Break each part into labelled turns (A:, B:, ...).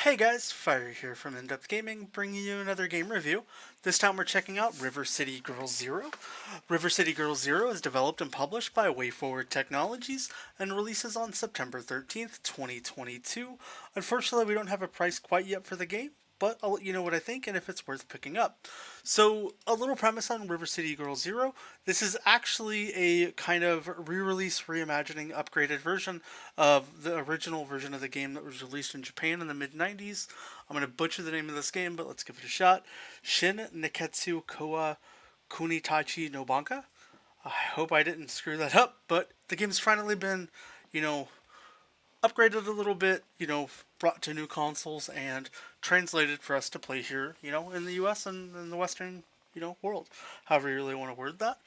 A: Hey guys, Fire here from InDepth Gaming, bringing you another game review. This time we're checking out River City Girl Zero. River City Girl Zero is developed and published by WayForward Technologies and releases on September 13th, 2022. Unfortunately, we don't have a price quite yet for the game, but I'll let you know what I think and if it's worth picking up. So, a little premise on River City Girl Zero. This is actually a kind of re-release, reimagining, upgraded version of the original version of the game that was released in Japan in the mid-90s. I'm going to butcher the name of this game, but let's give it a shot. Shin Neketsu Koa Kunitachi no Banka. I hope I didn't screw that up, but the game's finally been, you know, upgraded a little bit, brought to new consoles and translated for us to play here, in the US and in the Western, world. However you really want to word that.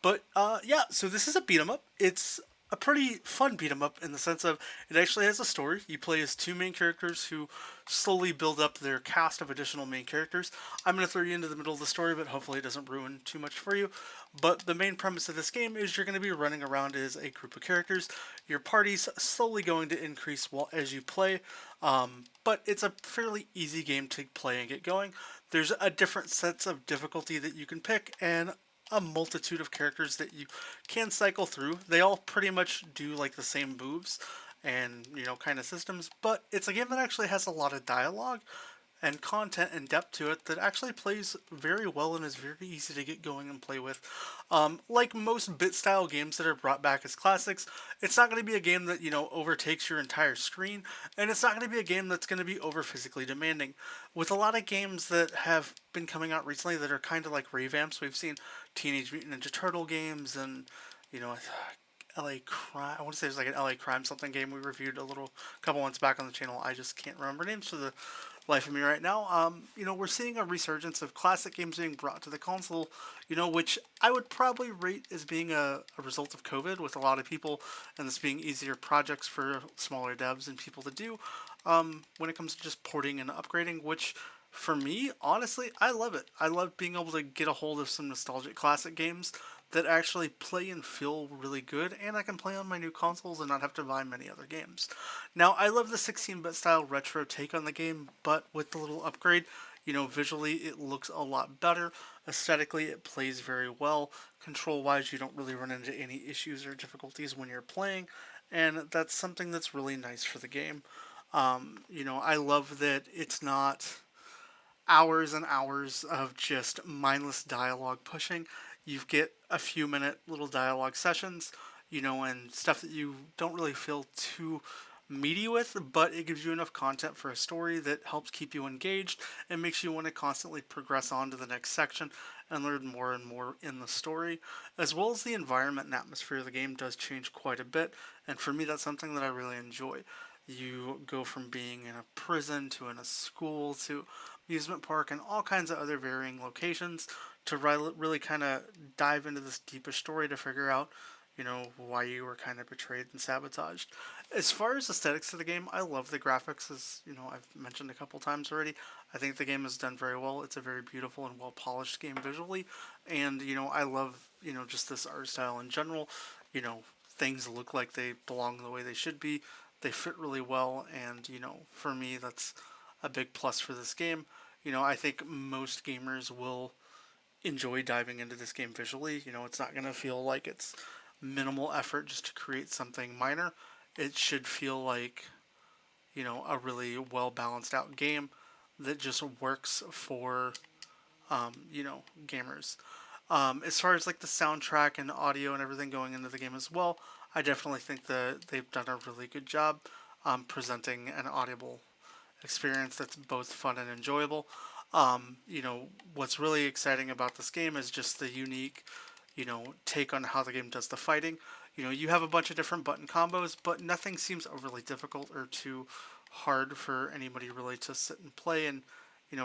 A: But yeah, so this is a beat 'em up. It's a pretty fun beat 'em up in the sense of it actually has a story. You play as two main characters who slowly build up their cast of additional main characters. I'm going to throw you into the middle of the story, but hopefully it doesn't ruin too much for you. But the main premise of this game is you're going to be running around as a group of characters. Your party's slowly going to increase as you play, but it's a fairly easy game to play and get going. There's a different sets of difficulty that you can pick, and a multitude of characters that you can cycle through. They all pretty much do like the same moves and kind of systems, but it's a game that actually has a lot of dialogue and content and depth to it that actually plays very well and is very easy to get going and play with. Like most bit style games that are brought back as classics, it's not going to be a game that overtakes your entire screen, and it's not going to be a game that's going to be over physically demanding. With a lot of games that have been coming out recently that are kind of like revamps, we've seen Teenage Mutant Ninja Turtle games and LA Crime. I want to say it was like an LA Crime something game we reviewed a couple months back on the channel. I just can't remember names for the life of me right now. We're seeing a resurgence of classic games being brought to the console, which I would probably rate as being a result of COVID, with a lot of people and this being easier projects for smaller devs and people to do when it comes to just porting and upgrading, which for me, honestly, I love it. I love being able to get a hold of some nostalgic classic games that actually play and feel really good, and I can play on my new consoles and not have to buy many other games. Now, I love the 16-bit style retro take on the game, but with the little upgrade, visually it looks a lot better. Aesthetically, it plays very well. Control-wise, you don't really run into any issues or difficulties when you're playing, and that's something that's really nice for the game. I love that it's not hours and hours of just mindless dialogue pushing. You get a few minute little dialogue sessions, and stuff that you don't really feel too meaty with, but it gives you enough content for a story that helps keep you engaged and makes you want to constantly progress on to the next section and learn more and more in the story, as well as the environment and atmosphere of the game does change quite a bit, and for me that's something that I really enjoy. You go from being in a prison to in a school to amusement park and all kinds of other varying locations to really kind of dive into this deeper story to figure out, why you were kind of betrayed and sabotaged. As far as aesthetics of the game, I love the graphics, as I've mentioned a couple times already. I think the game is done very well. It's a very beautiful and well polished game visually, and I love just this art style in general. Things look like they belong the way they should be. They fit really well, and for me, that's a big plus for this game. I think most gamers will enjoy diving into this game visually. It's not going to feel like it's minimal effort just to create something minor. It should feel like, a really well balanced out game that just works for, gamers. As far as like the soundtrack and audio and everything going into the game as well, I definitely think that they've done a really good job presenting an audible experience that's both fun and enjoyable. What's really exciting about this game is just the unique, take on how the game does the fighting. You have a bunch of different button combos, but nothing seems overly difficult or too hard for anybody really to sit and play and,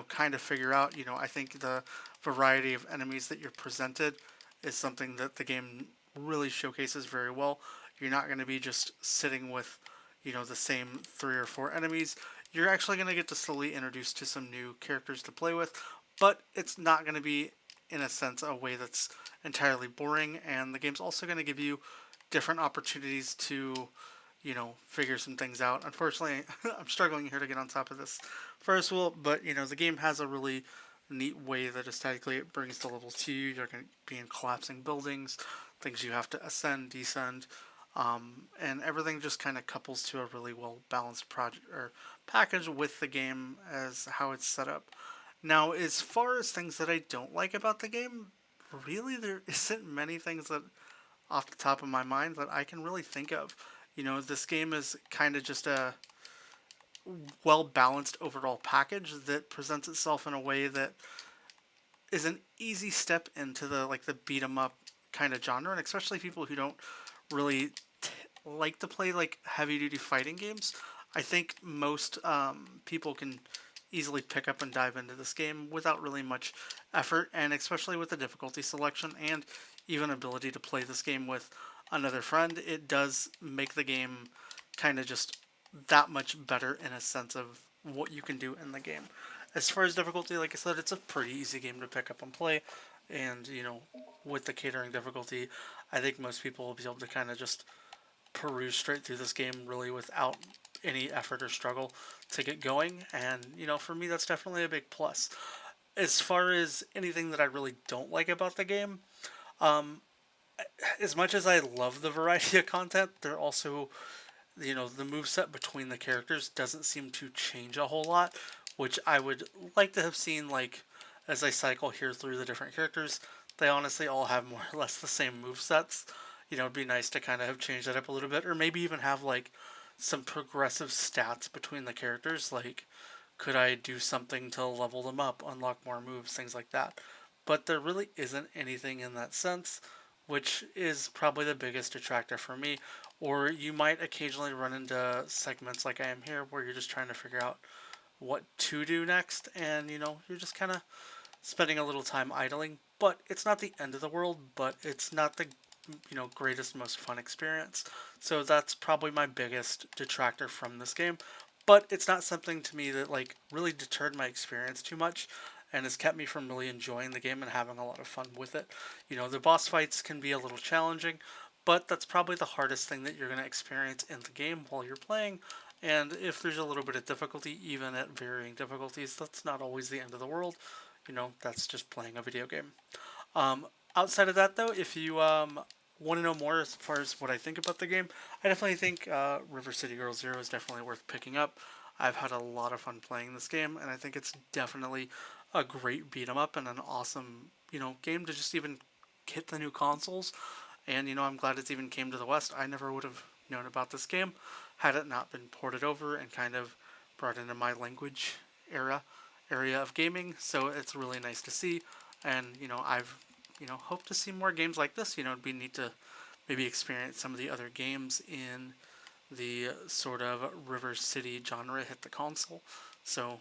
A: kind of figure out. I think the variety of enemies that you're presented is something that the game really showcases very well. You're not going to be just sitting with, the same 3 or 4 enemies. You're actually going to get to slowly introduce to some new characters to play with, but it's not going to be, in a sense, a way that's entirely boring, and the game's also going to give you different opportunities to figure some things out. Unfortunately, I'm struggling here to get on top of this first wheel, but the game has a really neat way that aesthetically it brings to level 2. You're going to be in collapsing buildings, things you have to ascend, descend, and everything just kind of couples to a really well balanced project or package with the game as how it's set up. Now, as far as things that I don't like about the game, really there isn't many things that off the top of my mind that I can really think of. This game is kind of just a well balanced overall package that presents itself in a way that is an easy step into the beat 'em up kind of genre, and especially people who don't really like to play like heavy duty fighting games. I think most people can easily pick up and dive into this game without really much effort, and especially with the difficulty selection and even ability to play this game with another friend, it does make the game kind of just that much better in a sense of what you can do in the game. As far as difficulty, like I said, it's a pretty easy game to pick up and play, and with the catering difficulty, I think most people will be able to kind of just peruse straight through this game really without any effort or struggle to get going. And, for me, that's definitely a big plus. As far as anything that I really don't like about the game, as much as I love the variety of content, there also, the moveset between the characters doesn't seem to change a whole lot, which I would like to have seen, like, as I cycle here through the different characters, they honestly all have more or less the same movesets. It'd be nice to kind of have changed that up a little bit, or maybe even have, like, some progressive stats between the characters, like, could I do something to level them up, unlock more moves, things like that. But there really isn't anything in that sense, which is probably the biggest detractor for me. Or you might occasionally run into segments like I am here, where you're just trying to figure out what to do next, and you're just kind of spending a little time idling. But it's not the end of the world, but it's not the greatest, most fun experience. So that's probably my biggest detractor from this game. But it's not something to me that like really deterred my experience too much, and has kept me from really enjoying the game and having a lot of fun with it. The boss fights can be a little challenging, but that's probably the hardest thing that you're going to experience in the game while you're playing. And if there's a little bit of difficulty, even at varying difficulties, that's not always the end of the world. That's just playing a video game. Outside of that, though, if you want to know more as far as what I think about the game, I definitely think River City Girls Zero is definitely worth picking up. I've had a lot of fun playing this game, and I think it's definitely a great beat 'em up and an awesome game to just even hit the new consoles. And I'm glad it's even came to the West. I never would have known about this game had it not been ported over and kind of brought into my language area of gaming. So it's really nice to see, and I've hope to see more games like this. It'd be neat to maybe experience some of the other games in the sort of River City genre hit the console. So,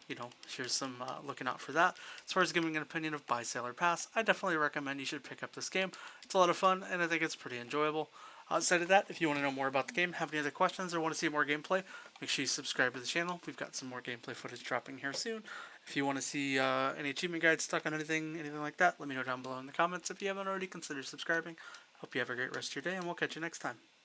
A: here's some looking out for that. As far as giving an opinion of Buy, Sale, or Pass, I definitely recommend you should pick up this game. It's a lot of fun, and I think it's pretty enjoyable. Outside of that, if you want to know more about the game, have any other questions, or want to see more gameplay, make sure you subscribe to the channel. We've got some more gameplay footage dropping here soon. If you want to see any achievement guides stuck on anything like that, let me know down below in the comments. If you haven't already, consider subscribing. Hope you have a great rest of your day, and we'll catch you next time.